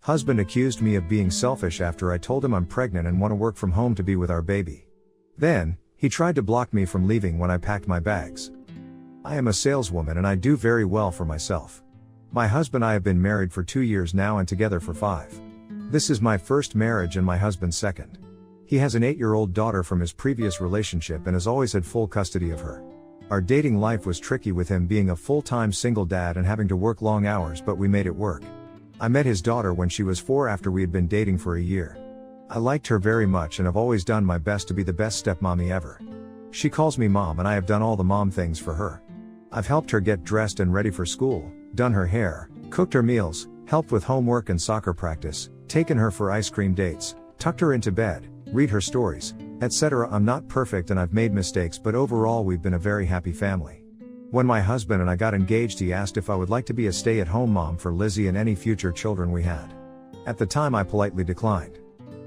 Husband accused me of being selfish after I told him I'm pregnant and want to work from home to be with our baby. Then, he tried to block me from leaving when I packed my bags. I am a saleswoman and I do very well for myself. My husband and I have been married for 2 years now and together for 5. This is my first marriage and my husband's second. He has an 8-year-old daughter from his previous relationship and has always had full custody of her. Our dating life was tricky with him being a full-time single dad and having to work long hours, but we made it work. I met his daughter when she was 4 after we had been dating for a year. I liked her very much and have always done my best to be the best stepmommy ever. She calls me mom and I have done all the mom things for her. I've helped her get dressed and ready for school, done her hair, cooked her meals, helped with homework and soccer practice, taken her for ice cream dates, tucked her into bed, read her stories, etc. I'm not perfect and I've made mistakes, but overall we've been a very happy family. When my husband and I got engaged, he asked if I would like to be a stay-at-home mom for Lizzie and any future children we had. At the time I politely declined.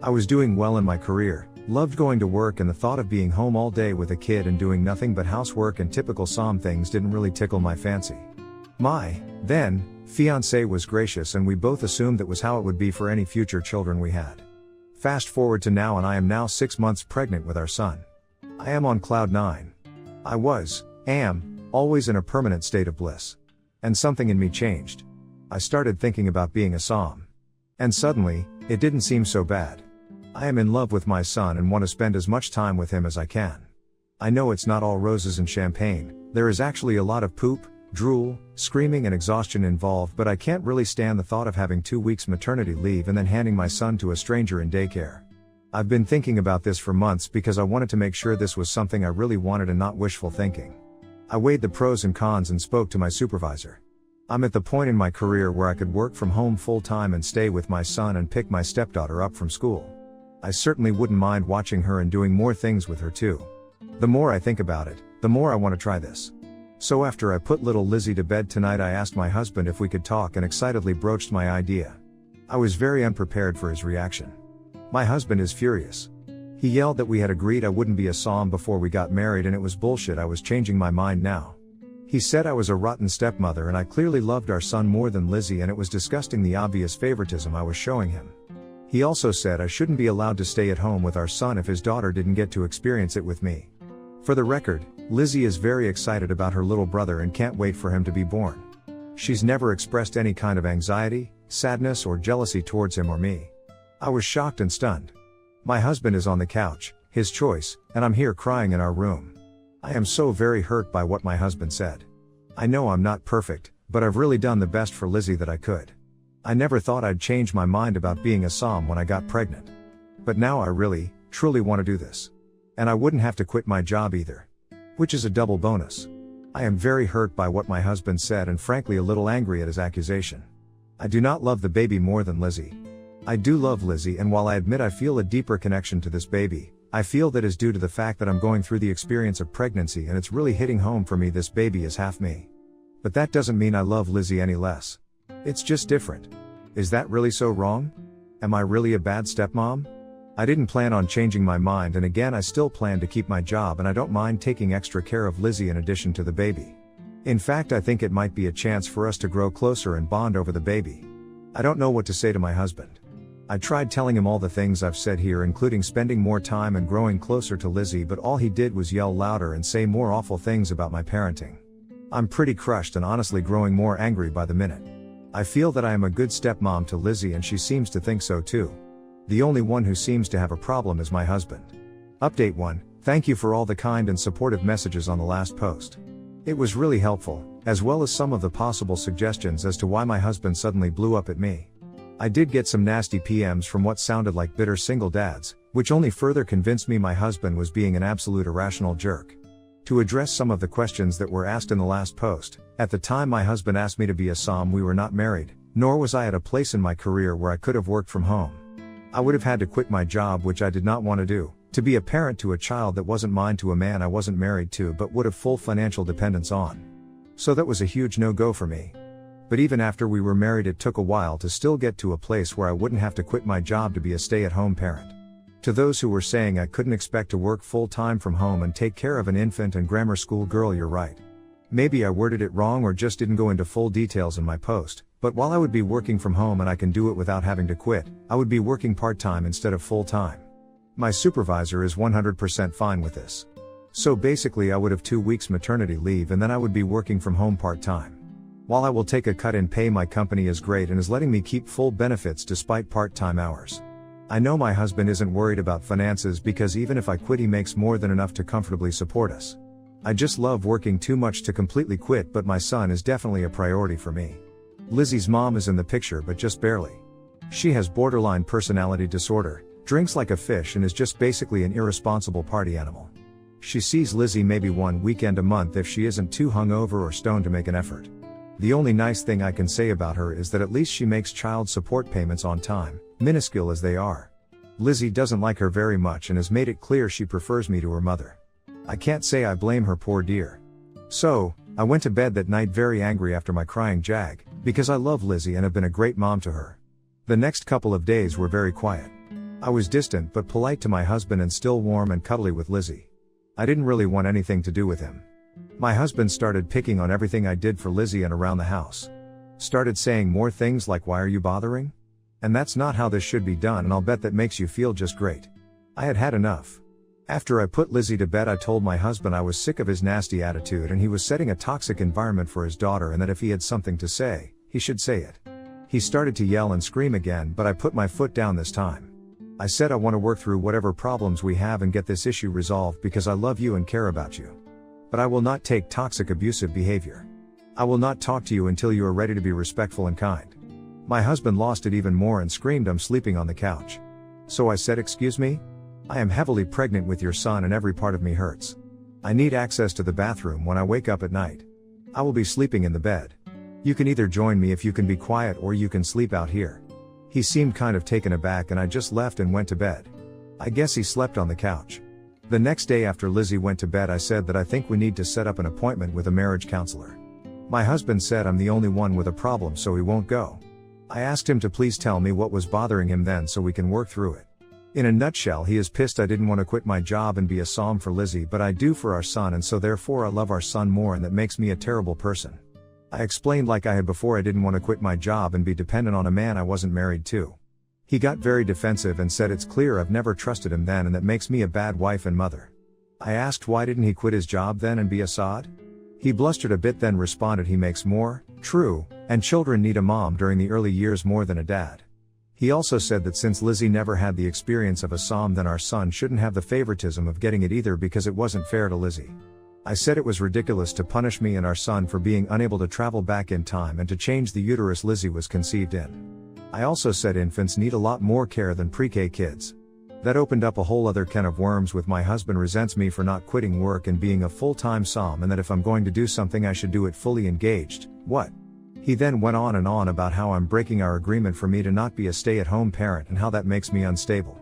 I was doing well in my career, loved going to work, and the thought of being home all day with a kid and doing nothing but housework and typical Som things didn't really tickle my fancy. My, then, fiancé was gracious and we both assumed that was how it would be for any future children we had. Fast forward to now and I am now 6 months pregnant with our son. I am on cloud 9. I am, always in a permanent state of bliss. And something in me changed. I started thinking about being a Som. And suddenly, it didn't seem so bad. I am in love with my son and want to spend as much time with him as I can. I know it's not all roses and champagne, there is actually a lot of poop, drool, screaming and exhaustion involved, but I can't really stand the thought of having 2 weeks maternity leave and then handing my son to a stranger in daycare. I've been thinking about this for months because I wanted to make sure this was something I really wanted and not wishful thinking. I weighed the pros and cons and spoke to my supervisor. I'm at the point in my career where I could work from home full time and stay with my son and pick my stepdaughter up from school. I certainly wouldn't mind watching her and doing more things with her too. The more I think about it, the more I want to try this. So after I put little Lizzie to bed tonight, I asked my husband if we could talk and excitedly broached my idea. I was very unprepared for his reaction. My husband is furious. He yelled that we had agreed I wouldn't be a Som before we got married and it was bullshit. I was changing my mind now. He said I was a rotten stepmother and I clearly loved our son more than Lizzie, and it was disgusting the obvious favoritism I was showing him. He also said I shouldn't be allowed to stay at home with our son if his daughter didn't get to experience it with me. For the record, Lizzie is very excited about her little brother and can't wait for him to be born. She's never expressed any kind of anxiety, sadness or jealousy towards him or me. I was shocked and stunned. My husband is on the couch, his choice, and I'm here crying in our room. I am so very hurt by what my husband said. I know I'm not perfect, but I've really done the best for Lizzie that I could. I never thought I'd change my mind about being a Som when I got pregnant. But now I really, truly want to do this. And I wouldn't have to quit my job either. Which is a double bonus. I am very hurt by what my husband said and frankly a little angry at his accusation. I do not love the baby more than Lizzie. I do love Lizzie, and while I admit I feel a deeper connection to this baby, I feel that is due to the fact that I'm going through the experience of pregnancy and it's really hitting home for me. This baby is half me. But that doesn't mean I love Lizzie any less. It's just different. Is that really so wrong? Am I really a bad stepmom? I didn't plan on changing my mind, and again I still plan to keep my job and I don't mind taking extra care of Lizzie in addition to the baby. In fact, I think it might be a chance for us to grow closer and bond over the baby. I don't know what to say to my husband. I tried telling him all the things I've said here, including spending more time and growing closer to Lizzie, but all he did was yell louder and say more awful things about my parenting. I'm pretty crushed and honestly growing more angry by the minute. I feel that I am a good stepmom to Lizzie and she seems to think so too. The only one who seems to have a problem is my husband. Update 1. Thank you for all the kind and supportive messages on the last post. It was really helpful, as well as some of the possible suggestions as to why my husband suddenly blew up at me. I did get some nasty PMs from what sounded like bitter single dads, which only further convinced me my husband was being an absolute irrational jerk. To address some of the questions that were asked in the last post, at the time my husband asked me to be a Som, we were not married, nor was I at a place in my career where I could have worked from home. I would have had to quit my job, which I did not want to do, to be a parent to a child that wasn't mine to a man I wasn't married to but would have full financial dependence on. So that was a huge no-go for me. But even after we were married, it took a while to still get to a place where I wouldn't have to quit my job to be a stay-at-home parent. To those who were saying I couldn't expect to work full-time from home and take care of an infant and grammar school girl, you're right. Maybe I worded it wrong or just didn't go into full details in my post, But while I would be working from home and I can do it without having to quit, I would be working part-time instead of full-time. My supervisor is 100% fine with this. So basically I would have 2 weeks maternity leave and then I would be working from home part-time. While I will take a cut in pay, my company is great and is letting me keep full benefits despite part-time hours. I know my husband isn't worried about finances because even if I quit he makes more than enough to comfortably support us. I just love working too much to completely quit, but my son is definitely a priority for me. Lizzie's mom is in the picture but just barely. She has borderline personality disorder, drinks like a fish and is just basically an irresponsible party animal. She sees Lizzie maybe one weekend a month if she isn't too hungover or stoned to make an effort. The only nice thing I can say about her is that at least she makes child support payments on time, minuscule as they are. Lizzie doesn't like her very much and has made it clear she prefers me to her mother. I can't say I blame her, poor dear. So, I went to bed that night very angry after my crying jag, because I love Lizzie and have been a great mom to her. The next couple of days were very quiet. I was distant but polite to my husband and still warm and cuddly with Lizzie. I didn't really want anything to do with him. My husband started picking on everything I did for Lizzie and around the house. Started saying more things like, "Why are you bothering? And that's not how this should be done, and I'll bet that makes you feel just great." I had had enough. After I put Lizzie to bed I told my husband I was sick of his nasty attitude and he was setting a toxic environment for his daughter, and that if he had something to say, he should say it. He started to yell and scream again, but I put my foot down this time. I said I want to work through whatever problems we have and get this issue resolved because I love you and care about you. But I will not take toxic abusive behavior. I will not talk to you until you are ready to be respectful and kind. My husband lost it even more and screamed, "I'm sleeping on the couch." So I said, "Excuse me? I am heavily pregnant with your son and every part of me hurts. I need access to the bathroom when I wake up at night. I will be sleeping in the bed. You can either join me if you can be quiet, or you can sleep out here." He seemed kind of taken aback and I just left and went to bed. I guess he slept on the couch. The next day after Lizzie went to bed I said that I think we need to set up an appointment with a marriage counselor. My husband said I'm the only one with a problem so he won't go. I asked him to please tell me what was bothering him then so we can work through it. In a nutshell, he is pissed I didn't want to quit my job and be a som for Lizzie, but I do for our son, and so therefore I love our son more, and that makes me a terrible person. I explained like I had before I didn't want to quit my job and be dependent on a man I wasn't married to. He got very defensive and said it's clear I've never trusted him then and that makes me a bad wife and mother. I asked why didn't he quit his job then and be a sod? He blustered a bit then responded he makes more, true, and children need a mom during the early years more than a dad. He also said that since Lizzie never had the experience of a som then our son shouldn't have the favoritism of getting it either because it wasn't fair to Lizzie. I said it was ridiculous to punish me and our son for being unable to travel back in time and to change the uterus Lizzie was conceived in. I also said infants need a lot more care than pre-K kids. That opened up a whole other can of worms with my husband resents me for not quitting work and being a full-time som, and that if I'm going to do something I should do it fully engaged. What? He then went on and on about how I'm breaking our agreement for me to not be a stay-at-home parent and how that makes me unstable.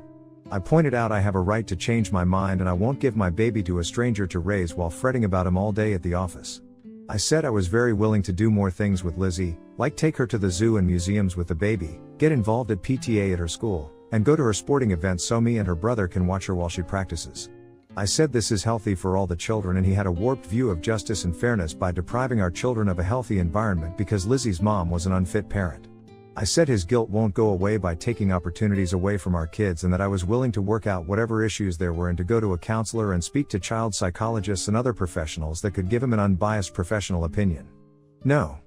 I pointed out I have a right to change my mind and I won't give my baby to a stranger to raise while fretting about him all day at the office. I said I was very willing to do more things with Lizzie, like take her to the zoo and museums with the baby, get involved at PTA at her school, and go to her sporting events so me and her brother can watch her while she practices. I said this is healthy for all the children, and he had a warped view of justice and fairness by depriving our children of a healthy environment because Lizzie's mom was an unfit parent. I said his guilt won't go away by taking opportunities away from our kids, and that I was willing to work out whatever issues there were and to go to a counselor and speak to child psychologists and other professionals that could give him an unbiased professional opinion. No.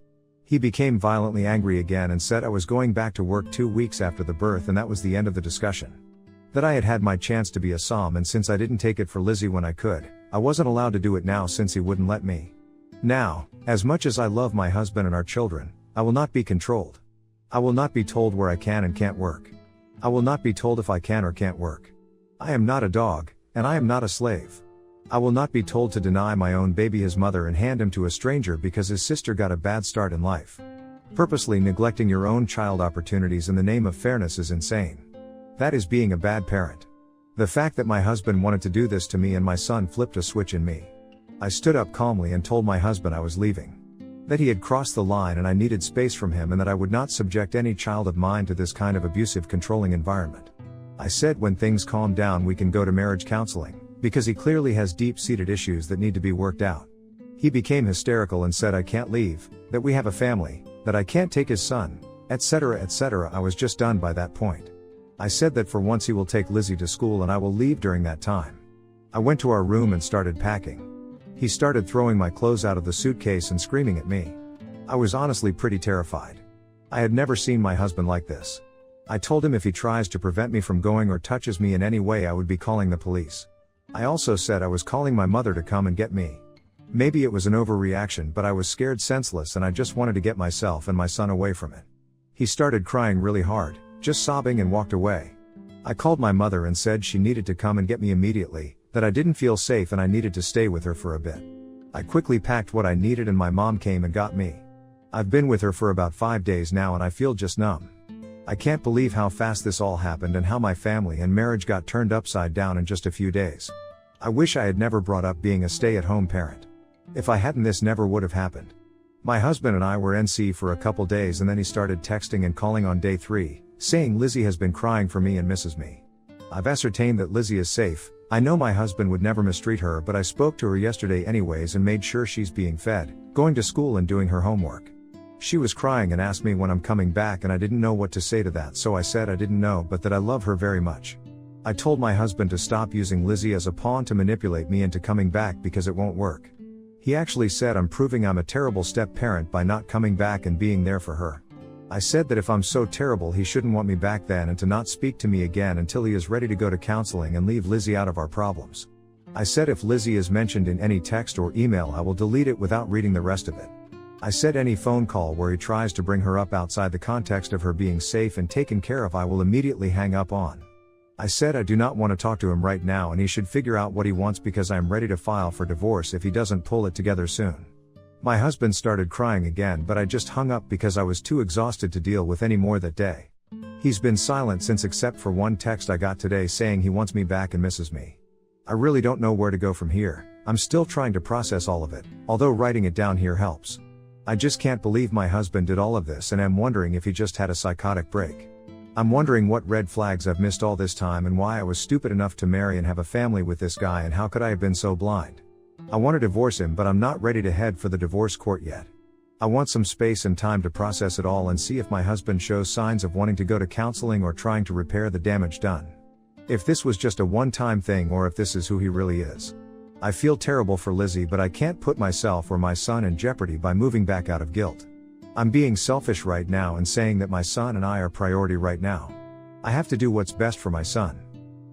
He became violently angry again and said I was going back to work 2 weeks after the birth, and that was the end of the discussion. That I had had my chance to be a som, and since I didn't take it for Lizzie when I could, I wasn't allowed to do it now since he wouldn't let me. Now, as much as I love my husband and our children, I will not be controlled. I will not be told where I can and can't work. I will not be told if I can or can't work. I am not a dog, and I am not a slave. I will not be told to deny my own baby his mother and hand him to a stranger because his sister got a bad start in life. Purposely neglecting your own child opportunities in the name of fairness is insane. That is being a bad parent. The fact that my husband wanted to do this to me and my son flipped a switch in me. I stood up calmly and told my husband I was leaving. That he had crossed the line and I needed space from him, and that I would not subject any child of mine to this kind of abusive, controlling environment. I said when things calm down we can go to marriage counseling, because he clearly has deep-seated issues that need to be worked out. He became hysterical and said I can't leave, that we have a family, that I can't take his son, etc., etc. I was just done by that point. I said that for once he will take Lizzie to school and I will leave during that time. I went to our room and started packing. He started throwing my clothes out of the suitcase and screaming at me. I was honestly pretty terrified. I had never seen my husband like this. I told him if he tries to prevent me from going or touches me in any way I would be calling the police. I also said I was calling my mother to come and get me. Maybe it was an overreaction, but I was scared senseless and I just wanted to get myself and my son away from it. He started crying really hard, just sobbing, and walked away. I called my mother and said she needed to come and get me immediately, that I didn't feel safe and I needed to stay with her for a bit. I quickly packed what I needed and my mom came and got me. I've been with her for about 5 days now and I feel just numb. I can't believe how fast this all happened and how my family and marriage got turned upside down in just a few days. I wish I had never brought up being a stay-at-home parent. If I hadn't, this never would have happened. My husband and I were NC for a couple days and then he started texting and calling on day 3, saying Lizzie has been crying for me and misses me. I've ascertained that Lizzie is safe. I know my husband would never mistreat her, but I spoke to her yesterday anyways and made sure she's being fed, going to school and doing her homework. She was crying and asked me when I'm coming back and I didn't know what to say to that, so I said I didn't know but that I love her very much. I told my husband to stop using Lizzie as a pawn to manipulate me into coming back because it won't work. He actually said I'm proving I'm a terrible step-parent by not coming back and being there for her. I said that if I'm so terrible he shouldn't want me back then and to not speak to me again until he is ready to go to counseling and leave Lizzie out of our problems. I said if Lizzie is mentioned in any text or email I will delete it without reading the rest of it. I said any phone call where he tries to bring her up outside the context of her being safe and taken care of I will immediately hang up on. I said I do not want to talk to him right now and he should figure out what he wants because I am ready to file for divorce if he doesn't pull it together soon. My husband started crying again, but I just hung up because I was too exhausted to deal with any more that day. He's been silent since except for one text I got today saying he wants me back and misses me. I really don't know where to go from here. I'm still trying to process all of it, although writing it down here helps. I just can't believe my husband did all of this and am wondering if he just had a psychotic break. I'm wondering what red flags I've missed all this time and why I was stupid enough to marry and have a family with this guy and how could I have been so blind. I want to divorce him but I'm not ready to head for the divorce court yet. I want some space and time to process it all and see if my husband shows signs of wanting to go to counseling or trying to repair the damage done. If this was just a one-time thing or if this is who he really is. I feel terrible for Lizzie but I can't put myself or my son in jeopardy by moving back out of guilt. I'm being selfish right now and saying that my son and I are priority right now. I have to do what's best for my son.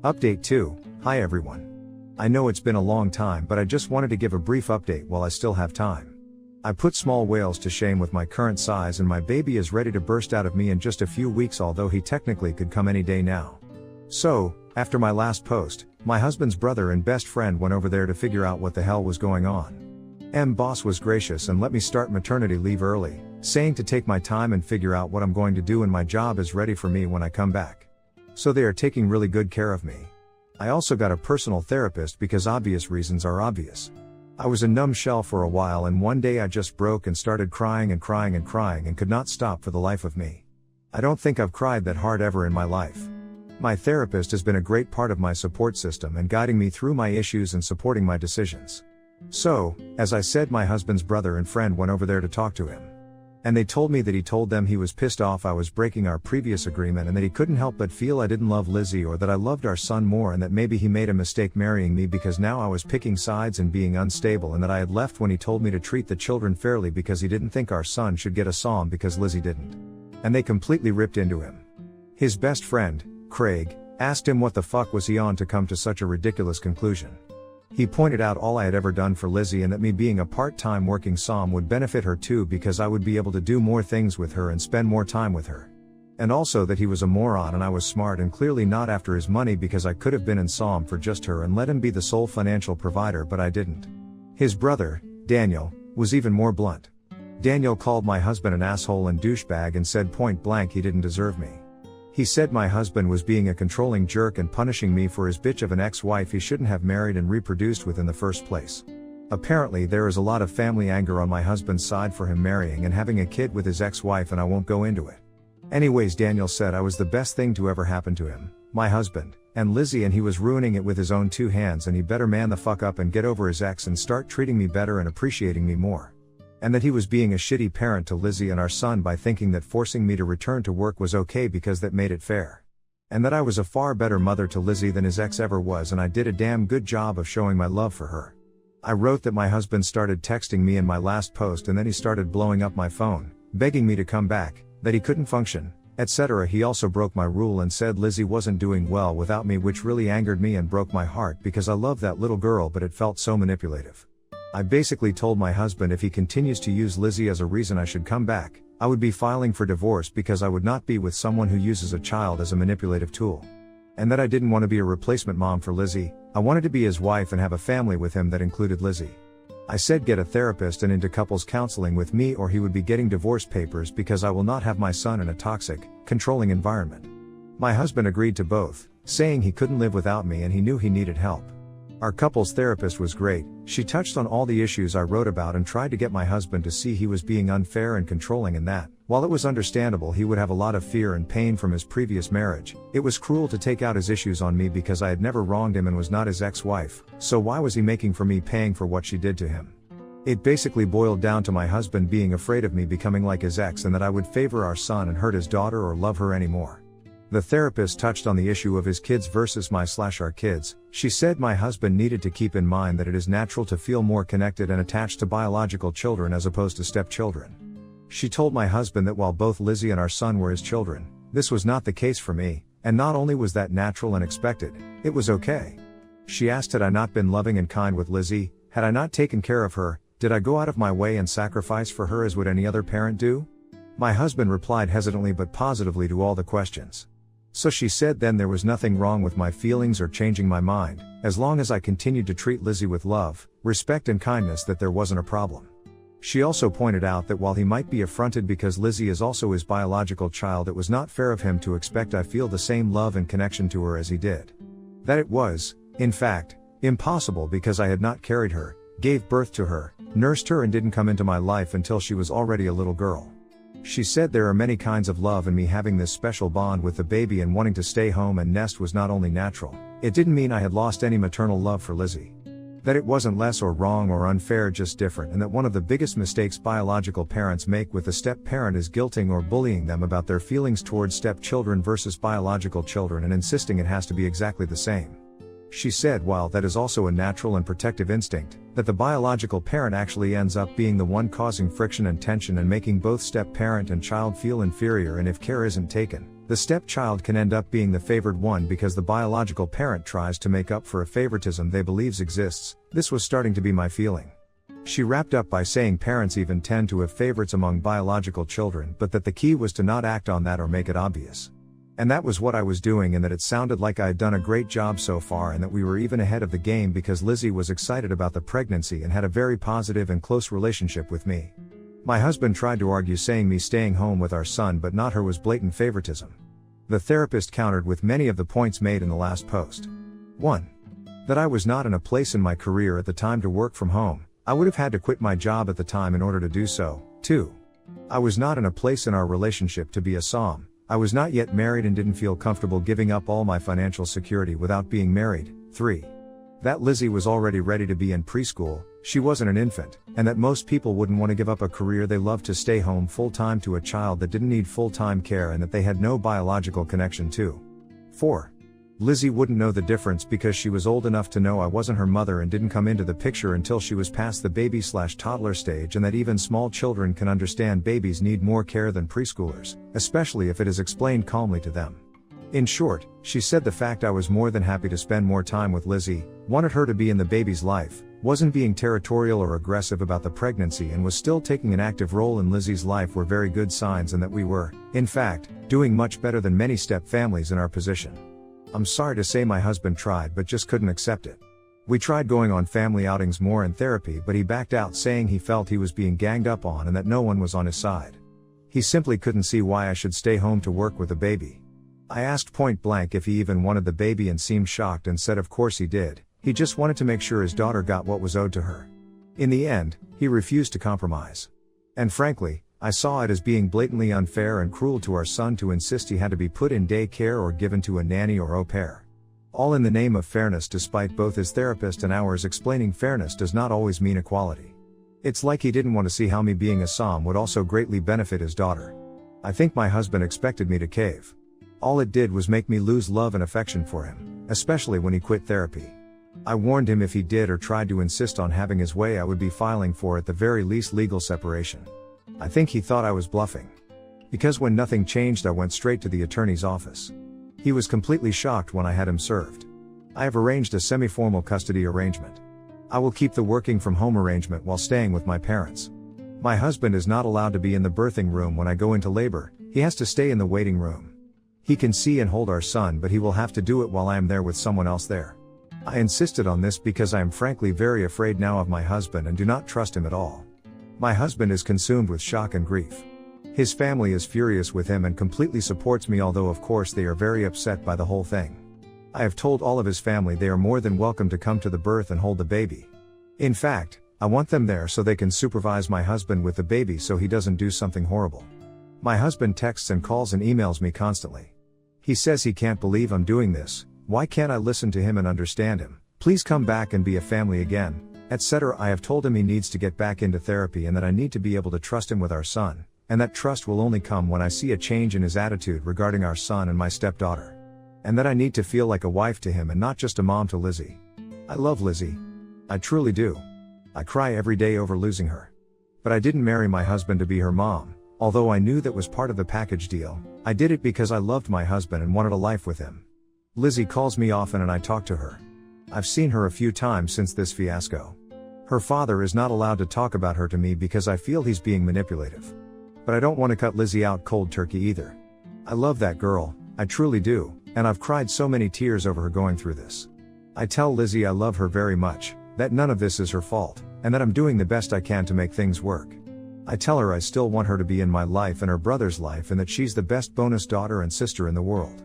Update 2. Hi everyone. I know it's been a long time but I just wanted to give a brief update while I still have time. I put small whales to shame with my current size and my baby is ready to burst out of me in just a few weeks, although he technically could come any day now. So, after my last post, my husband's brother and best friend went over there to figure out what the hell was going on. Boss was gracious and let me start maternity leave early, saying to take my time and figure out what I'm going to do and my job is ready for me when I come back. So they are taking really good care of me. I also got a personal therapist because obvious reasons are obvious. I was a numb shell for a while and one day I just broke and started crying and crying and crying and could not stop for the life of me. I don't think I've cried that hard ever in my life. My therapist has been a great part of my support system and guiding me through my issues and supporting my decisions. So, as I said, my husband's brother and friend went over there to talk to him. And they told me that he told them he was pissed off I was breaking our previous agreement and that he couldn't help but feel I didn't love Lizzie or that I loved our son more and that maybe he made a mistake marrying me because now I was picking sides and being unstable and that I had left when he told me to treat the children fairly because he didn't think our son should get a psalm because Lizzie didn't. And they completely ripped into him. His best friend, Craig, asked him what the fuck was he on to come to such a ridiculous conclusion. He pointed out all I had ever done for Lizzie and that me being a part-time working psalm would benefit her too because I would be able to do more things with her and spend more time with her. And also that he was a moron and I was smart and clearly not after his money because I could have been in psalm for just her and let him be the sole financial provider, but I didn't. His brother, Daniel, was even more blunt. Daniel called my husband an asshole and douchebag and said point blank he didn't deserve me. He said my husband was being a controlling jerk and punishing me for his bitch of an ex-wife he shouldn't have married and reproduced with in the first place. Apparently there is a lot of family anger on my husband's side for him marrying and having a kid with his ex-wife and I won't go into it. Anyways, Daniel said I was the best thing to ever happen to him, my husband, and Lizzie, and he was ruining it with his own 2 hands and he better man the fuck up and get over his ex and start treating me better and appreciating me more. and that he was being a shitty parent to Lizzie and our son by thinking that forcing me to return to work was okay because that made it fair. And that I was a far better mother to Lizzie than his ex ever was, and I did a damn good job of showing my love for her. I wrote that my husband started texting me in my last post, and then he started blowing up my phone, begging me to come back, that he couldn't function, etc. He also broke my rule and said Lizzie wasn't doing well without me, which really angered me and broke my heart because I love that little girl, but it felt so manipulative. I basically told my husband if he continues to use Lizzie as a reason I should come back, I would be filing for divorce because I would not be with someone who uses a child as a manipulative tool. And that I didn't want to be a replacement mom for Lizzie, I wanted to be his wife and have a family with him that included Lizzie. I said get a therapist and into couples counseling with me, or he would be getting divorce papers because I will not have my son in a toxic, controlling environment. My husband agreed to both, saying he couldn't live without me and he knew he needed help. Our couples therapist was great. She touched on all the issues I wrote about and tried to get my husband to see he was being unfair and controlling, and that, while it was understandable he would have a lot of fear and pain from his previous marriage, it was cruel to take out his issues on me because I had never wronged him and was not his ex-wife, so why was he making for me paying for what she did to him? It basically boiled down to my husband being afraid of me becoming like his ex and that I would favor our son and hurt his daughter or love her anymore. The therapist touched on the issue of his kids versus my/our kids. She said my husband needed to keep in mind that it is natural to feel more connected and attached to biological children as opposed to stepchildren. She told my husband that while both Lizzie and our son were his children, this was not the case for me, and not only was that natural and expected, it was okay. She asked had I not been loving and kind with Lizzie, had I not taken care of her, did I go out of my way and sacrifice for her as would any other parent do? My husband replied hesitantly but positively to all the questions. So she said then there was nothing wrong with my feelings or changing my mind, as long as I continued to treat Lizzie with love, respect and kindness, that there wasn't a problem. She also pointed out that while he might be affronted because Lizzie is also his biological child, it was not fair of him to expect I feel the same love and connection to her as he did. That it was, in fact, impossible because I had not carried her, gave birth to her, nursed her and didn't come into my life until she was already a little girl. She said there are many kinds of love, and me having this special bond with the baby and wanting to stay home and nest was not only natural, it didn't mean I had lost any maternal love for Lizzie. That it wasn't less or wrong or unfair, just different, and that one of the biggest mistakes biological parents make with a step-parent is guilting or bullying them about their feelings towards step-children versus biological children and insisting it has to be exactly the same. She said while that is also a natural and protective instinct, that the biological parent actually ends up being the one causing friction and tension and making both step-parent and child feel inferior, and if care isn't taken, the step-child can end up being the favored one because the biological parent tries to make up for a favoritism they believes exists. This was starting to be my feeling. She wrapped up by saying parents even tend to have favorites among biological children, but that the key was to not act on that or make it obvious. And that was what I was doing, and that it sounded like I had done a great job so far, and that we were even ahead of the game because Lizzie was excited about the pregnancy and had a very positive and close relationship with me. My husband tried to argue saying me staying home with our son but not her was blatant favoritism. The therapist countered with many of the points made in the last post. 1. That I was not in a place in my career at the time to work from home. I would have had to quit my job at the time in order to do so. 2. I was not in a place in our relationship to be a SOM. I was not yet married and didn't feel comfortable giving up all my financial security without being married. 3. That Lizzie was already ready to be in preschool, she wasn't an infant, and that most people wouldn't want to give up a career they loved to stay home full-time to a child that didn't need full-time care and that they had no biological connection to. 4. Lizzie wouldn't know the difference because she was old enough to know I wasn't her mother and didn't come into the picture until she was past the baby/toddler stage, and that even small children can understand babies need more care than preschoolers, especially if it is explained calmly to them. In short, she said the fact I was more than happy to spend more time with Lizzie, wanted her to be in the baby's life, wasn't being territorial or aggressive about the pregnancy, and was still taking an active role in Lizzie's life were very good signs, and that we were, in fact, doing much better than many step families in our position. I'm sorry to say my husband tried but just couldn't accept it. We tried going on family outings more and therapy, but he backed out saying he felt he was being ganged up on and that no one was on his side. He simply couldn't see why I should stay home to work with a baby. I asked point blank if he even wanted the baby and seemed shocked and said of course he did, he just wanted to make sure his daughter got what was owed to her. In the end, he refused to compromise. And frankly, I saw it as being blatantly unfair and cruel to our son to insist he had to be put in daycare or given to a nanny or au pair. All in the name of fairness, despite both his therapist and ours explaining fairness does not always mean equality. It's like he didn't want to see how me being a Som would also greatly benefit his daughter. I think my husband expected me to cave. All it did was make me lose love and affection for him, especially when he quit therapy. I warned him if he did or tried to insist on having his way I would be filing for at the very least legal separation. I think he thought I was bluffing. Because when nothing changed I went straight to the attorney's office. He was completely shocked when I had him served. I have arranged a semi-formal custody arrangement. I will keep the working from home arrangement while staying with my parents. My husband is not allowed to be in the birthing room when I go into labor, he has to stay in the waiting room. He can see and hold our son but he will have to do it while I am there with someone else there. I insisted on this because I am frankly very afraid now of my husband and do not trust him at all. My husband is consumed with shock and grief. His family is furious with him and completely supports me, although of course they are very upset by the whole thing. I have told all of his family they are more than welcome to come to the birth and hold the baby. In fact, I want them there so they can supervise my husband with the baby so he doesn't do something horrible. My husband texts and calls and emails me constantly. He says he can't believe I'm doing this, why can't I listen to him and understand him, please come back and be a family again, etc. I have told him he needs to get back into therapy and that I need to be able to trust him with our son, and that trust will only come when I see a change in his attitude regarding our son and my stepdaughter. And that I need to feel like a wife to him and not just a mom to Lizzie. I love Lizzie. I truly do. I cry every day over losing her. But I didn't marry my husband to be her mom, although I knew that was part of the package deal. I did it because I loved my husband and wanted a life with him. Lizzie calls me often and I talk to her. I've seen her a few times since this fiasco. Her father is not allowed to talk about her to me because I feel he's being manipulative. But I don't want to cut Lizzie out cold turkey either. I love that girl, I truly do, and I've cried so many tears over her going through this. I tell Lizzie I love her very much, that none of this is her fault, and that I'm doing the best I can to make things work. I tell her I still want her to be in my life and her brother's life and that she's the best bonus daughter and sister in the world.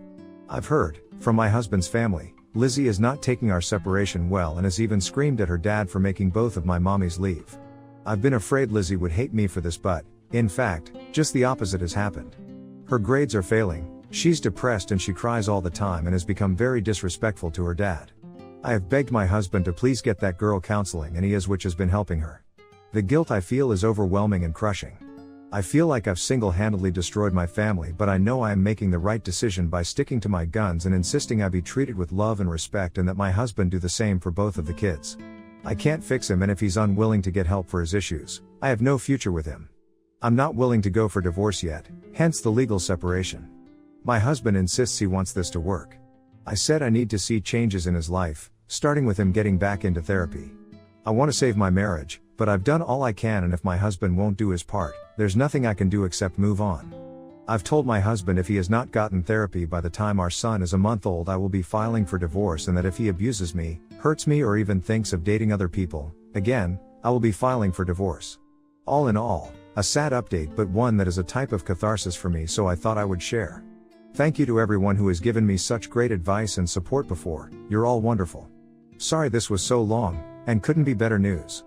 I've heard, from my husband's family, Lizzie is not taking our separation well and has even screamed at her dad for making both of my mommies leave. I've been afraid Lizzie would hate me for this, but, in fact, just the opposite has happened. Her grades are failing, she's depressed and she cries all the time and has become very disrespectful to her dad. I have begged my husband to please get that girl counseling and he is, which has been helping her. The guilt I feel is overwhelming and crushing. I feel like I've single-handedly destroyed my family, but I know I am making the right decision by sticking to my guns and insisting I be treated with love and respect and that my husband do the same for both of the kids. I can't fix him, and if he's unwilling to get help for his issues, I have no future with him. I'm not willing to go for divorce yet, hence the legal separation. My husband insists he wants this to work. I said I need to see changes in his life, starting with him getting back into therapy. I want to save my marriage, but I've done all I can, and if my husband won't do his part, there's nothing I can do except move on. I've told my husband if he has not gotten therapy by the time our son is a month old I will be filing for divorce, and that if he abuses me, hurts me, or even thinks of dating other people, again, I will be filing for divorce. All in all, a sad update, but one that is a type of catharsis for me, so I thought I would share. Thank you to everyone who has given me such great advice and support before, you're all wonderful. Sorry this was so long, and couldn't be better news.